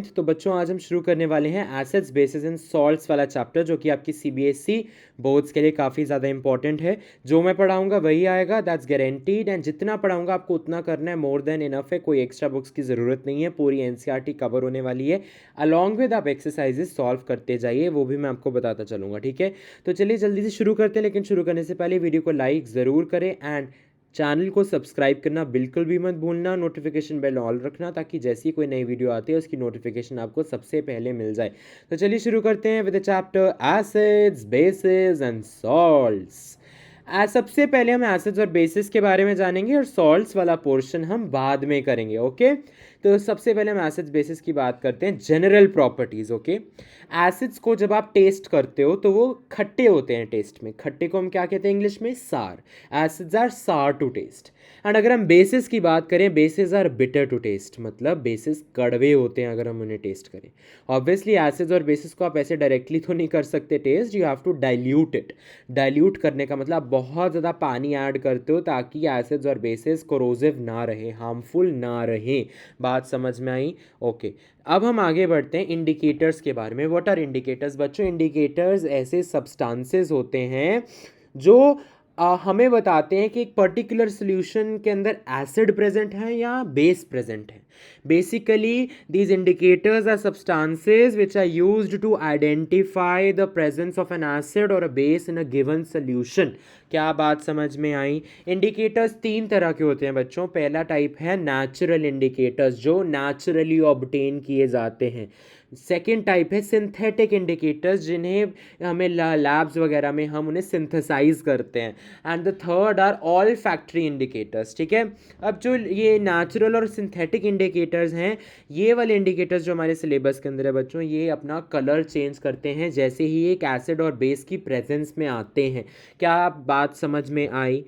तो बच्चों आज हम शुरू करने वाले हैं एसिड्स बेसिस एंड सॉल्ट्स वाला चैप्टर, जो कि आपकी सीबीएसई बोर्ड्स के लिए काफ़ी ज़्यादा इंपॉर्टेंट है। जो मैं पढ़ाऊंगा वही आएगा, दैट्स गारंटीड। एंड जितना पढ़ाऊंगा आपको उतना करना है, मोर देन इनफ है। कोई एक्स्ट्रा बुक्स की ज़रूरत नहीं है, पूरी एनसीईआरटी कवर होने वाली है। अलॉन्ग विद आप एक्सरसाइजेस सॉल्व करते जाइए, वो भी मैं आपको बताता चलूँगा, ठीक है। तो चलिए जल्दी से शुरू करते हैं, लेकिन शुरू करने से पहले वीडियो को लाइक ज़रूर करें एंड चैनल को सब्सक्राइब करना बिल्कुल भी मत भूलना। नोटिफिकेशन बेल ऑल रखना, ताकि जैसी कोई नई वीडियो आती है उसकी नोटिफिकेशन आपको सबसे पहले मिल जाए। तो चलिए शुरू करते हैं with the chapter acids bases and salts. सबसे पहले हम एसिड्स और बेसिस के बारे में जानेंगे, और सॉल्ट्स वाला पोर्शन हम बाद में करेंगे, ओके। तो सबसे पहले हम एसिड्स बेसिस की बात करते हैं, जनरल प्रॉपर्टीज, ओके। एसिड्स को जब आप टेस्ट करते हो तो वो खट्टे होते हैं टेस्ट में। खट्टे को हम क्या कहते हैं इंग्लिश में? Sour. Acids are sour to taste. And अगर हम बेसिस की बात करें, bases are bitter to taste, मतलब बेसिस कड़वे होते हैं अगर हम उन्हें टेस्ट करें। ऑब्वियसली एसिड्स और बेसिस को आप ऐसे डायरेक्टली तो नहीं कर सकते taste, you have to dilute it. Dilute करने का मतलब बहुत ज़्यादा पानी ऐड करते हो ताकि एसिड्स और बेसिस कोरोसिव ना रहे, हार्मफुल ना रहे। बात समझ में आई? ओके। अब हम आगे बढ़ते हैं इंडिकेटर्स के बारे में। व्हाट आर इंडिकेटर्स बच्चों? इंडिकेटर्स ऐसे सब्सटेंसेस होते हैं जो हमें बताते हैं कि एक पर्टिकुलर सोल्यूशन के अंदर एसिड प्रेजेंट है या बेस प्रेजेंट है। Basically these indicators are substances which are used to identify the presence of an acid or a base in a given solution। क्या बात समझ में आई? इंडिकेटर्स तीन तरह के होते हैं बच्चों। पहला टाइप है नेचुरल इंडिकेटर्स, जो नेचुरली ऑब्टेन किए जाते हैं। सेकेंड टाइप है सिंथेटिक इंडिकेटर्स, जिन्हें हमें लैब्स वगैरह में हम उन्हें सिंथेसाइज करते हैं। And the third are olfactory indicators, ठीक है। अब जो ये नेचुरल और सिंथेटिक इंडिकेटर्स हैं, ये वाले इंडिकेटर्स जो हमारे सिलेबस के अंदर है बच्चों, ये अपना कलर चेंज करते हैं जैसे ही एक एसिड और बेस की प्रेजेंस में आते हैं। क्या बात समझ में आई?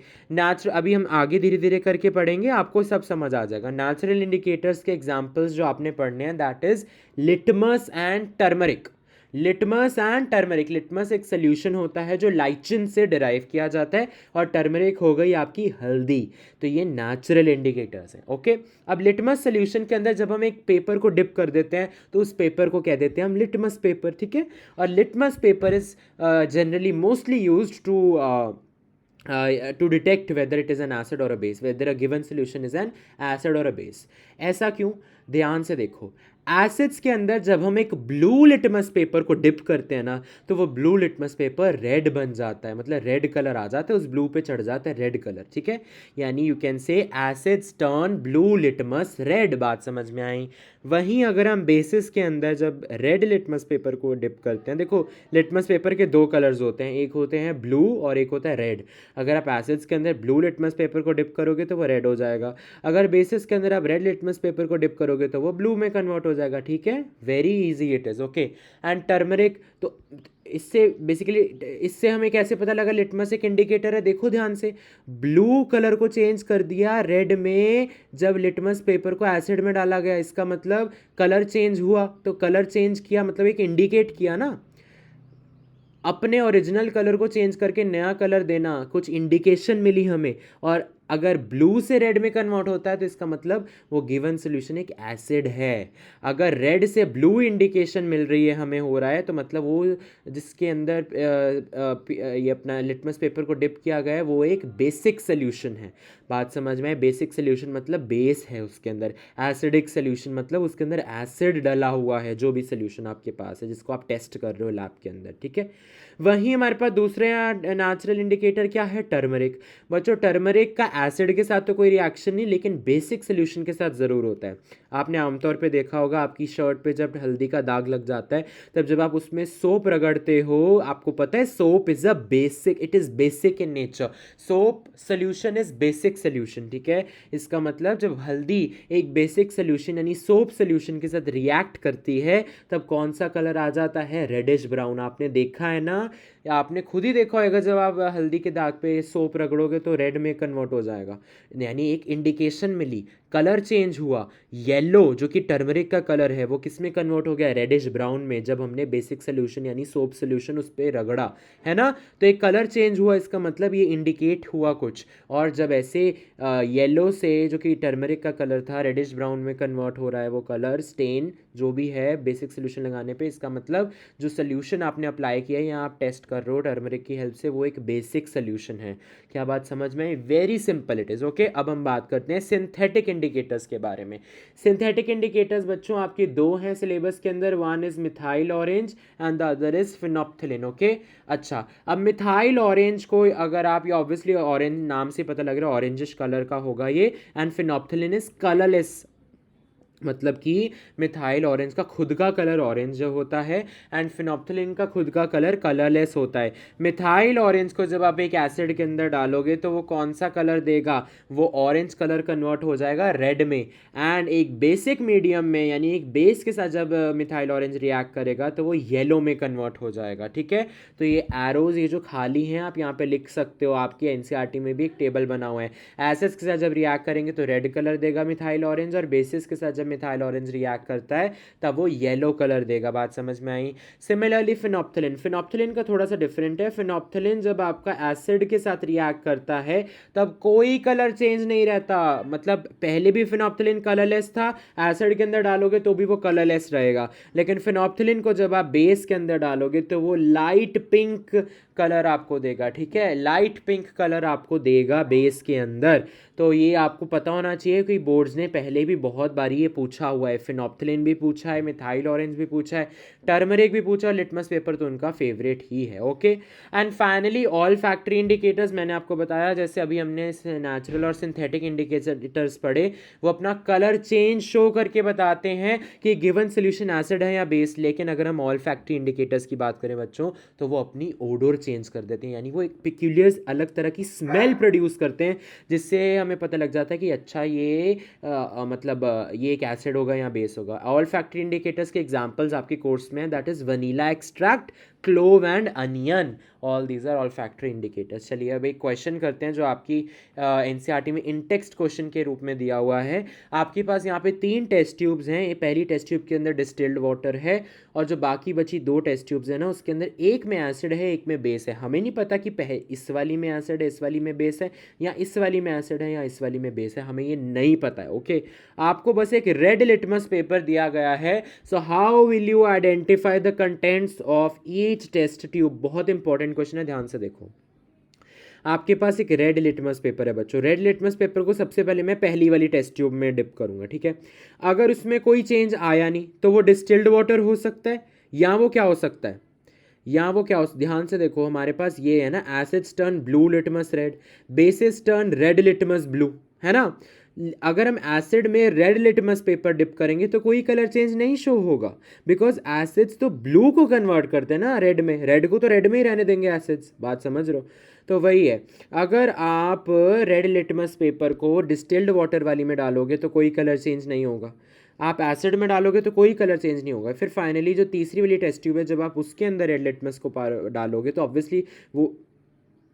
अभी हम आगे धीरे धीरे करके पढ़ेंगे, आपको सब समझ आ जाएगा। नेचुरल इंडिकेटर्स के एग्जांपल्स जो आपने पढ़ने हैं, that is litmus and turmeric. Litmus and turmeric, litmus एक सोल्यूशन होता है जो लाइचिन से डिराइव किया जाता है, और टर्मरिक हो गई आपकी हल्दी। तो ये नेचुरल इंडिकेटर्स हैं, ओके। अब लिटमस सोल्यूशन के अंदर जब हम एक पेपर को डिप कर देते हैं तो उस पेपर को कह देते हैं हम लिटमस पेपर, ठीक है। और litmus paper is generally mostly used to detect whether it is an acid or a base, whether a given solution is an acid or a base। ऐसा क्यों? ध्यान से देखो, एसिड्स के अंदर जब हम एक ब्लू लिटमस पेपर को डिप करते हैं ना, तो वो ब्लू लिटमस पेपर रेड बन जाता है, मतलब रेड कलर आ जाता है, उस ब्लू पे चढ़ जाता है रेड कलर, ठीक है। यानी you can say acids turn blue litmus red. बात समझ में आई? वहीं अगर हम बेसिस के अंदर जब रेड लिटमस पेपर को डिप करते हैं, देखो लिटमस पेपर के दो कलर्स होते हैं, एक होते हैं ब्लू और एक होता है रेड। अगर आप एसिड्स के अंदर ब्लू लिटमस पेपर को डिप करोगे तो वो रेड हो जाएगा, अगर बेसिस के अंदर आप रेड लिटमस पेपर को डिप करोगे तो वो ब्लू में कन्वर्ट हो जाएगा, ठीक है। Very easy it is, okay. And turmeric, तो इससे बेसिकली इससे हमें कैसे पता लगा लिटमस एक इंडिकेटर है? देखो ध्यान से, ब्लू कलर को चेंज कर दिया रेड में जब लिटमस पेपर को एसिड में डाला गया, इसका मतलब कलर चेंज हुआ। तो कलर चेंज किया मतलब एक इंडिकेट किया ना, अपने ओरिजिनल कलर को चेंज करके नया कलर देना, कुछ इंडिकेशन मिली हमें। और अगर ब्लू से रेड में कन्वर्ट होता है तो इसका मतलब वो गिवन सोल्यूशन एक एसिड है। अगर रेड से ब्लू इंडिकेशन मिल रही है हमें, हो रहा है, तो मतलब वो जिसके अंदर ये अपना लिटमस पेपर को डिप किया गया है वो एक बेसिक सोल्यूशन है। बात समझ में है? बेसिक सोल्यूशन मतलब बेस है उसके अंदर। एसिडिक सोल्यूशन मतलब उसके अंदर एसिड डला हुआ है, जो भी सोल्यूशन आपके पास है जिसको आप टेस्ट कर रहे हो लैब के अंदर, ठीक है। वहीं हमारे पास दूसरे नेचुरल इंडिकेटर क्या है? टर्मरिक। बच्चों टर्मरिक का एसिड के साथ तो कोई रिएक्शन नहीं, लेकिन बेसिक सोल्यूशन के साथ ज़रूर होता है। आपने आमतौर पे देखा होगा, आपकी शर्ट पे जब हल्दी का दाग लग जाता है, तब जब आप उसमें सोप रगड़ते हो, आपको पता है soap is a basic, it is basic in nature. Soap solution is basic solution, ठीक है। इसका मतलब जब हल्दी एक बेसिक सोल्यूशन यानी सोप सोल्यूशन के साथ रिएक्ट करती है, तब कौन सा कलर आ जाता है? Reddish brown. आपने देखा है ना, या आपने खुद ही देखा होगा, जब आप हल्दी के दाग पे सोप रगड़ोगे तो रेड में कन्वर्ट हो जाएगा। यानी एक इंडिकेशन मिली, कलर चेंज हुआ। येलो जो कि टर्मरिक का कलर है, वो किस में कन्वर्ट हो गया? रेडिश ब्राउन में, जब हमने बेसिक सोल्यूशन यानी सोप सोल्यूशन उस पर रगड़ा, है ना। तो एक कलर चेंज हुआ, इसका मतलब ये इंडिकेट हुआ कुछ। और जब ऐसे येलो से, जो कि टर्मरिक का कलर था, रेडिश ब्राउन में कन्वर्ट हो रहा है वो कलर, स्टेन जो भी है बेसिक सोल्यूशन लगाने पे, इसका मतलब जो सोल्यूशन आपने अप्लाई किया है या आप टेस्ट कर रहे हो टर्मरिक की हेल्प से, वो एक बेसिक सोल्यूशन है। क्या बात समझ में आई? Very simple it is. Okay, अब हम बात करते हैं सिंथेटिक इंडिकेटर्स के बारे में। सिंथेटिक इंडिकेटर्स बच्चों आपके दो हैं सिलेबस के अंदर, one is methyl orange and the other is phenolphthalein. Okay, अच्छा, अब मिथाइल ऑरेंज को अगर आप, ये ऑब्वियसली ऑरेंज नाम से पता लग रहा है ऑरेंजिश कलर का होगा ये, एंड फिनोप्थिलिन इज कलरलेस, मतलब कि मिथाइल ऑरेंज का खुद का कलर ऑरेंज होता है एंड फिनोप्थिलिन का खुद का कलर कलरलेस होता है। मिथाइल ऑरेंज को जब आप एक एसिड के अंदर डालोगे तो वो कौन सा कलर देगा? वो ऑरेंज कलर कन्वर्ट हो जाएगा रेड में। एंड एक बेसिक मीडियम में, यानी एक बेस के साथ जब मिथाइल ऑरेंज रिएक्ट करेगा तो वो येलो में कन्वर्ट हो जाएगा। ठीक है, तो ये एरोज ये जो खाली हैं आप यहाँ पे लिख सकते हो, आपकी एनसीईआरटी में भी एक टेबल बना हुआ है। एसिड्स के साथ जब रिएक्ट करेंगे तो रेड कलर देगा मिथाइल ऑरेंज, और बेसिस के साथ जब मिथाइल ऑरेंज रिएक्ट करता है तब वो येलो कलर देगा। बात समझ में आई? सिमिलरली फिनोप्थिलिन, फिनोप्थिलिन का थोड़ा सा डिफरेंट है। फिनोप्थिलिन जब आपका एसिड के साथ रिएक्ट करता है तब कोई कलर चेंज नहीं रहता, मतलब पहले भी फिनोप्थिलिन कलरलेस था, एसिड के अंदर डालोगे तो भी वो कलरलेस रहेगा। लेकिन फिनोप्थिलिन को जब आप बेस के अंदर डालोगे तो वो लाइट पिंक कलर आपको देगा। ठीक है, लाइट पिंक कलर आपको देगा बेस के अंदर। तो ये आपको पता होना चाहिए कि बोर्ड्स ने पहले भी बहुत बार ये पूछा हुआ है, फिनोप्थिलिन भी पूछा है, मिथाइल ऑरेंज भी पूछा है, टर्मरिक भी पूछा, लिटमस पेपर तो उनका फेवरेट ही है। Okay, and finally all factory indicators, मैंने आपको बताया जैसे अभी हमने नेचुरल और सिंथेटिक इंडिकेटर्स पढ़े, वो अपना कलर चेंज शो करके बताते हैं कि गिवन सोल्यूशन एसिड है या बेस। लेकिन अगर हम ऑल फैक्ट्री इंडिकेटर्स की बात करें बच्चों तो वो अपनी ओडोर चेंज कर देते हैं, यानी वो एक पिक्यूलियर अलग तरह की स्मेल प्रोड्यूस करते हैं, जिससे हमें पता लग जाता है कि अच्छा ये मतलब ये एक एसिड होगा या बेस होगा। ऑल फैक्ट्री इंडिकेटर्स के एग्जांपल्स आपके कोर्स में, that is vanilla extract, clove and onion, all these are olfactory indicators. चलिए अब एक क्वेश्चन करते हैं जो आपकी एनसीईआरटी में इन टेक्स्ट क्वेश्चन के रूप में दिया हुआ है। आपके पास यहाँ पे 3 टेस्ट ट्यूब्स हैं, ये पहली टेस्ट ट्यूब के अंदर डिस्टिल्ड वाटर है, और जो बाकी बची 2 टेस्ट ट्यूब्स हैं ना उसके अंदर एक में एसिड है एक में बेस है। हमें नहीं पता कि इस वाली में एसिड है इस वाली में बेस है, या इस वाली में एसिड है या इस वाली में बेस है, हमें ये नहीं पता है। ओके, आपको बस एक रेड लिटमस पेपर दिया गया है। So how will you identify the contents of each test tube? बहुत इंपॉर्टेंट क्वेश्चन है, ध्यान से देखो। आपके पास एक रेड लिटमस पेपर है बच्चों, रेड लिटमस पेपर को सबसे पहले मैं पहली वाली टेस्ट ट्यूब में डिप करूंगा। ठीक है, अगर उसमें कोई चेंज आया नहीं तो वो डिस्टिल्ड वाटर हो सकता है, या वो क्या हो सकता है, या वो क्या हो, ध्यान से देखो हमारे पास ये है ना, acids turn blue litmus red, basis turn red litmus blue, है ना। अगर हम एसिड में रेड लिटमस पेपर डिप करेंगे तो कोई कलर चेंज नहीं शो होगा, बिकॉज एसिड्स तो ब्लू को कन्वर्ट करते हैं ना रेड में, रेड को तो रेड में ही रहने देंगे एसिड्स। बात समझ रहे हो? तो वही है, अगर आप रेड लिटमस पेपर को डिस्टिल्ड वाटर वाली में डालोगे तो कोई कलर चेंज नहीं होगा, आप एसिड में डालोगे तो कोई कलर चेंज नहीं होगा। फिर फाइनली जो तीसरी वाली टेस्ट ट्यूब है, जब आप उसके अंदर रेड लिटमस को डालोगे तो ऑब्वियसली वो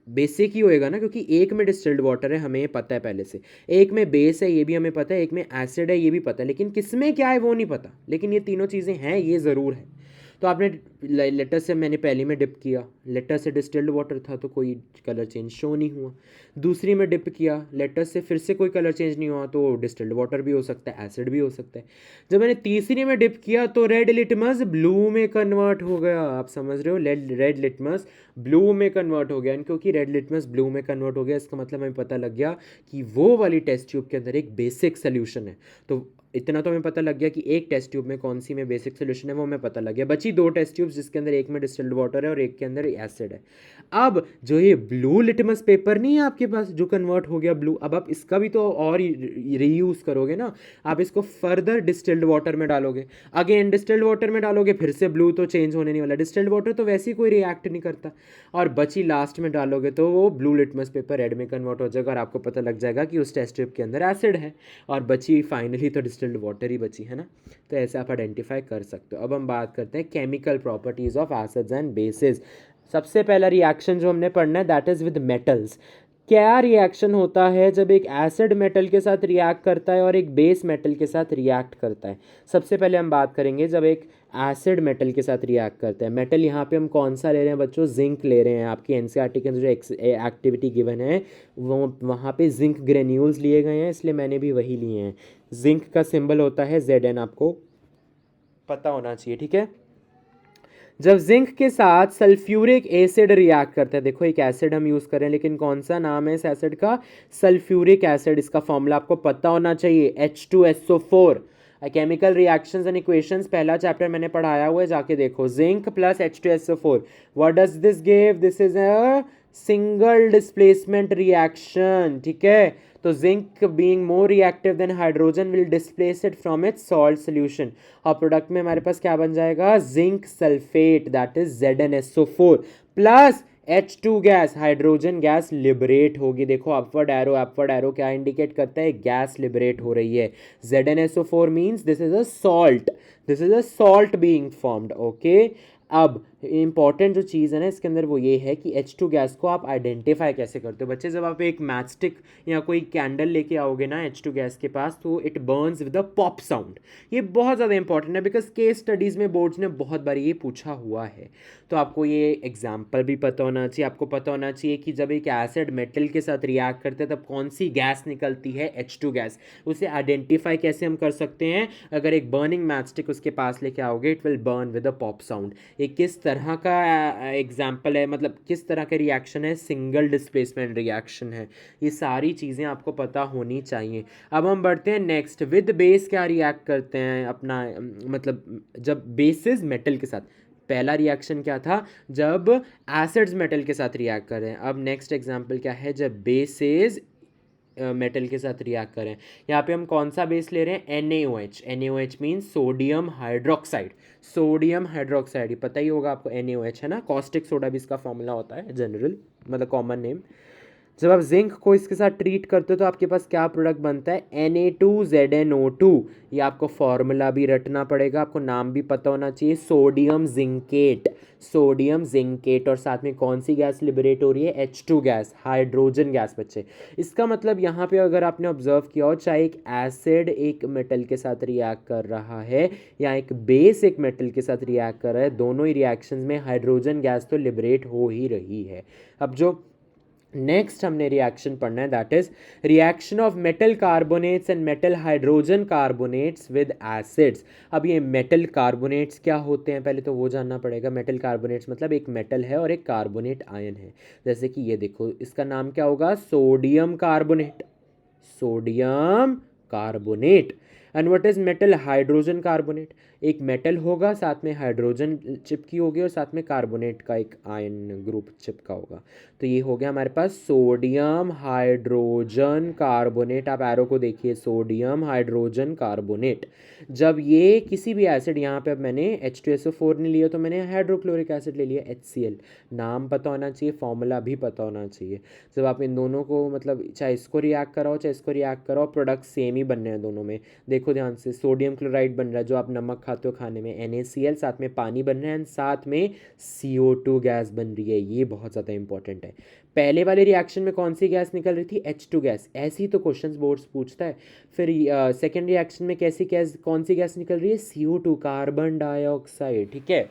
बेसिक ही होएगा ना, क्योंकि एक में डिस्टिल्ड वाटर है हमें पता है पहले से, एक में बेस है ये भी हमें पता है, एक में एसिड है ये भी पता है, लेकिन किस में क्या है वो नहीं पता, लेकिन ये तीनों चीज़ें हैं ये ज़रूर है। तो आपने लेटर से, मैंने पहली में डिप किया, लेटर से डिस्टिल्ड वाटर था तो कोई कलर चेंज शो नहीं हुआ। दूसरी में डिप किया, लेटर से फिर से कोई कलर चेंज नहीं हुआ, तो डिस्टिल्ड वाटर भी हो सकता है एसिड भी हो सकता है। जब मैंने तीसरी में डिप किया तो रेड लिटमस ब्लू में कन्वर्ट हो गया। आप समझ रहे हो, रेड लिटमस ब्लू में कन्वर्ट हो गया, क्योंकि रेड लिटमस ब्लू में कन्वर्ट हो गया इसका मतलब हमें पता लग गया कि वो वाली टेस्ट ट्यूब के अंदर एक बेसिक सोल्यूशन है। तो इतना तो हमें पता लग गया कि एक टेस्ट ट्यूब में कौन सी में बेसिक सोल्यूशन है, वो हमें पता लग गया। बची 2 टेस्ट ट्यूब्स जिसके अंदर एक में डिस्टिल्ड वाटर है और एक के अंदर एसिड है। अब जो ये ब्लू लिटमस पेपर नहीं है आपके पास जो कन्वर्ट हो गया ब्लू, अब आप इसका भी तो और रीयूज करोगे ना, आप इसको फर्दर डिस्टिल्ड वाटर में डालोगे, अगेन डिस्टिल्ड वाटर में डालोगे, फिर से ब्लू तो चेंज होने नहीं वाला, डिस्टिल्ड वाटर तो वैसे ही कोई रिएक्ट नहीं करता, और बची लास्ट में डालोगे तो वो ब्लू लिटमस पेपर रेड में कन्वर्ट हो जाएगा और आपको पता लग जाएगा कि उस टेस्ट ट्यूब के अंदर एसिड है, और बची फाइनली तो डिस्टिल्ड वाटर ही बची है ना। तो ऐसे आप आइडेंटिफाई कर सकते हो। अब हम बात करते हैं chemical properties of acids and bases. सबसे पहला रिएक्शन जो हमने पढ़ना है दैट इज विद मेटल्स। क्या रिएक्शन होता है जब एक एसिड मेटल के साथ रिएक्ट करता है और एक बेस मेटल के साथ रिएक्ट करता है? सबसे पहले हम बात करेंगे जब एक एसिड मेटल के साथ रिएक्ट करता है। मेटल यहाँ पे हम कौन सा ले रहे हैं बच्चों? जिंक ले रहे हैं। आपकी एनसीईआरटी के अंदर जो एक्टिविटी गिवन है वो वहाँ पे जिंक ग्रेन्यूल्स लिए गए हैं, इसलिए मैंने भी वही लिए हैं। जिंक का सिंबल होता है Zn, आपको पता होना चाहिए, ठीक है। जब जिंक के साथ सल्फ्यूरिक एसिड रिएक्ट करता है, देखो एक एसिड हम यूज़ कर रहे हैं, लेकिन कौन सा नाम है इस एसिड का, सल्फ्यूरिक एसिड, इसका फॉर्मूला आपको पता होना चाहिए H2SO4। Chemical reactions and equations पहला चैप्टर मैंने पढ़ाया हुआ है, जाके देखो। Zinc plus H2SO4, what does this give, this is a single displacement reaction, ठीक है। तो zinc being more reactive than hydrogen will displace it from its salt solution, और प्रोडक्ट में हमारे पास क्या बन जाएगा, zinc sulphate, that is ZnSO4 plus H2 gas, hydrogen gas liberate होगी। देखो अपवर्ड एरो क्या इंडिकेट करता है, गैस लिबरेट हो रही है। ZnSO4 means this is a salt, this is a salt being formed, okay. अब इंपॉर्टेंट जो चीज़ है ना इसके अंदर वो ये है कि H2 गैस को आप आइडेंटिफाई कैसे करते हो बच्चे। जब आप एक मैच स्टिक या कोई कैंडल लेके आओगे ना H2 गैस के पास, तो it Burns with a pop sound. ये बहुत ज़्यादा इंपॉर्टेंट है, बिकॉज केस स्टडीज़ में बोर्ड्स ने बहुत बार ये पूछा हुआ है। तो आपको ये एग्जाम्पल भी पता होना चाहिए, आपको पता होना चाहिए कि जब एक एसिड मेटल के साथ रिएक्ट करते हैं तब कौन सी गैस निकलती है, H2 गैस। उसे आइडेंटिफाई कैसे हम कर सकते हैं, अगर एक बर्निंग मैच स्टिक उसके पास लेके आओगे, it will burn with a pop sound. ये किस तरह का एग्जाम्पल है, मतलब किस तरह का रिएक्शन है, सिंगल डिस्प्लेसमेंट रिएक्शन है। ये सारी चीज़ें आपको पता होनी चाहिए। अब हम बढ़ते हैं नेक्स्ट, विद बेस क्या रिएक्ट करते हैं अपना, मतलब जब बेसिस मेटल के साथ, पहला रिएक्शन क्या था, जब एसिड्स मेटल के साथ रिएक्ट कर रहे हैं। अब नेक्स्ट एग्जाम्पल क्या है, जब बेसिस मेटल के साथ रिएक्ट करें। यहाँ पे हम कौन सा बेस ले रहे हैं, NaOH। NaOH means sodium hydroxide, sodium hydroxide, ये पता ही होगा आपको, NaOH है ना। कॉस्टिक सोडा भी इसका फॉर्मूला होता है, जनरल मतलब कॉमन नेम। जब आप जिंक को इसके साथ ट्रीट करते हो तो आपके पास क्या प्रोडक्ट बनता है, Na2ZnO2। ये आपको फॉर्मूला भी रटना पड़ेगा, आपको नाम भी पता होना चाहिए, सोडियम जिंकेट, सोडियम जिंकेट। और साथ में कौन सी गैस लिबरेट हो रही है, H2 गैस, हाइड्रोजन गैस बच्चे। इसका मतलब यहाँ पे अगर आपने ऑब्जर्व किया हो, चाहे एक एसिड एक मेटल के साथ रिएक्ट कर रहा है या एक बेस एक मेटल के साथ रिएक्ट कर रहा है, दोनों ही रिएक्शंस में हाइड्रोजन गैस तो लिबरेट हो ही रही है। अब जो नेक्स्ट हमने रिएक्शन पढ़ना है, that is reaction of metal carbonates and metal hydrogen carbonates with acids. अब ये मेटल कार्बोनेट्स क्या होते हैं, पहले तो वो जानना पड़ेगा। मेटल कार्बोनेट्स मतलब एक मेटल है और एक कार्बोनेट आयन है। जैसे कि ये देखो, इसका नाम क्या होगा, sodium carbonate, sodium carbonate. And what is metal, hydrogen carbonate. एक मेटल होगा, साथ में हाइड्रोजन चिपकी होगी और साथ में कार्बोनेट का एक आयन ग्रुप चिपका होगा। तो ये हो गया हमारे पास सोडियम हाइड्रोजन कार्बोनेट। आप एरो को देखिए, सोडियम हाइड्रोजन कार्बोनेट। जब ये किसी भी एसिड, यहाँ पे अब मैंने H2SO4 नहीं लिया तो मैंने हाइड्रोक्लोरिक एसिड ले लिया, HCl। नाम पता होना चाहिए, फॉर्मूला भी पता होना चाहिए। जब आप इन दोनों को, मतलब चाहे इसको रिएक्ट कराओ चाहे इसको रिएक्ट कराओ, प्रोडक्ट सेम ही बनने हैं दोनों में। देखो ध्यान से, सोडियम क्लोराइड बन रहा है जो आप नमक खाते हो खाने में, NaCl, साथ में पानी बन रहा है, एंड साथ में CO2 गैस बन रही है। ये बहुत ज़्यादा इंपॉर्टेंट है। पहले वाले रिएक्शन में कौन सी गैस निकल रही थी, H2 गैस। ऐसे ही तो क्वेश्चंस बोर्ड्स पूछता है। फिर सेकेंड रिएक्शन में कैसी गैस, कौन सी गैस निकल रही है, CO2, कार्बन डाइऑक्साइड, ठीक है।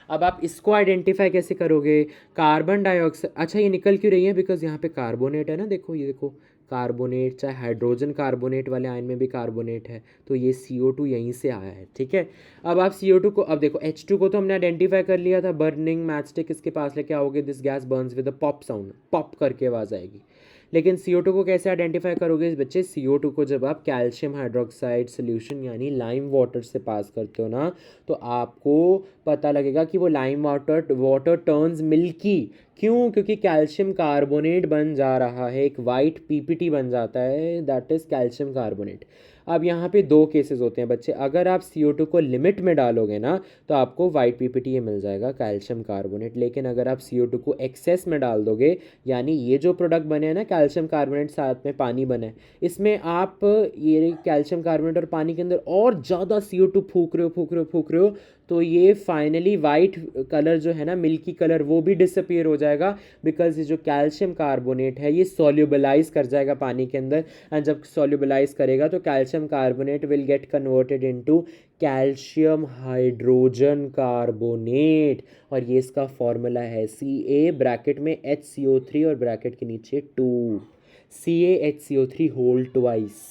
अब आप इसको आइडेंटिफाई कैसे करोगे, कार्बन डाइऑक्साइड, अच्छा ये निकल क्यों रही है, बिकॉज यहाँ पे कार्बोनेट है ना, देखो ये देखो कार्बोनेट, चाहे हाइड्रोजन कार्बोनेट वाले आयन में भी कार्बोनेट है, तो ये CO2 यहीं से आया है, ठीक है। अब आप CO2 को, अब देखो H2 को तो हमने आइडेंटिफाई कर लिया था, बर्निंग मैचस्टिक इसके पास लेके आओगे, this gas Burns with a pop sound, pop करके आवाज़ आएगी। लेकिन CO2 को कैसे आइडेंटिफाई करोगे बच्चे, CO2 को जब आप कैल्शियम हाइड्रोक्साइड सोल्यूशन यानी लाइम वाटर से पास करते हो ना, तो आपको पता लगेगा कि वो lime water water turns milky. क्यों, क्योंकि कैल्शियम कार्बोनेट बन जा रहा है, एक वाइट PPT बन जाता है, दैट इज़ कैल्शियम कार्बोनेट। अब यहाँ पे दो केसेस होते हैं बच्चे, अगर आप CO2 को लिमिट में डालोगे ना तो आपको वाइट PPT ये मिल जाएगा, कैल्शियम कार्बोनेट। लेकिन अगर आप CO2 को एक्सेस में डाल दोगे, यानी ये जो प्रोडक्ट बने हैं ना कैल्शियम कार्बोनेट साथ में पानी बने, इसमें आप ये कैल्शियम कार्बोनेट और पानी के अंदर और ज़्यादा CO2 फूक रहे हो, तो ये फाइनली वाइट कलर जो है ना, मिल्की कलर, वो भी डिसअपियर हो जाएगा, बिकॉज ये जो कैल्शियम कार्बोनेट है ये सॉल्युबलाइज कर जाएगा पानी के अंदर, एंड जब सॉल्युबलाइज करेगा तो calcium carbonate will get converted into calcium hydrogen carbonate. और ये इसका फॉर्मूला है Ca ब्रैकेट में HCO3 और ब्रैकेट के नीचे 2, CaHCO3 होल ट्वाइस।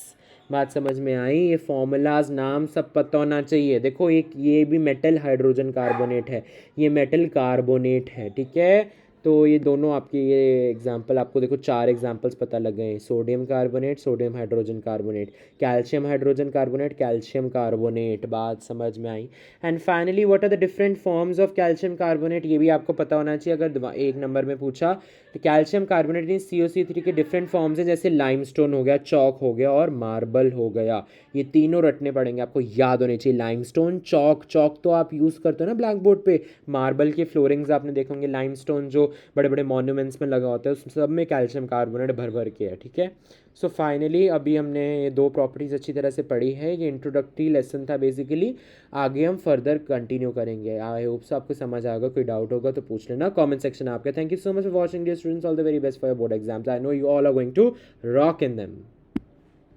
बात समझ में आई? ये फॉर्मूलाज नाम सब पता होना चाहिए। देखो एक ये भी मेटल हाइड्रोजन कार्बोनेट है, ये मेटल कार्बोनेट है, ठीक है। तो ये दोनों आपके ये एग्जांपल आपको देखो 4 एग्जांपल्स पता लग गए। Sodium carbonate, sodium hydrogen carbonate, calcium hydrogen carbonate, calcium carbonate. बात समझ में आई? And finally what are the different forms of calcium carbonate, ये भी आपको पता होना चाहिए अगर 1 नंबर में पूछा। तो कैल्शियम कार्बोनेट इन COC3 के डिफरेंट फॉर्म्स हैं, जैसे लाइमस्टोन हो गया, चौक हो गया और मार्बल हो गया। ये तीनों रटने पड़ेंगे, आपको याद होने चाहिए। लाइमस्टोन, चौक, चौक तो आप यूज़ करते हो ना ब्लैक बोर्ड पे। मार्बल के फ्लोरिंग्स आपने देखे होंगे। लाइमस्टोन जो बड़े बड़े मॉन्यूमेंट्स में लगा होता है, उस सब में कैल्शियम कार्बोनेट भर भर के है, ठीक है। सो फाइनली अभी हमने ये 2 प्रॉपर्टीज़ अच्छी तरह से पढ़ी है। ये इंट्रोडक्टरी लेसन था बेसिकली। आगे हम फर्दर कंटिन्यू करेंगे। आई होप सो आपको समझ आएगा। कोई डाउट होगा तो पूछ लेना कमेंट सेक्शन आपका। Thank you so much for watching dear students, all the very best for your board exams. I know you all are going to rock in them.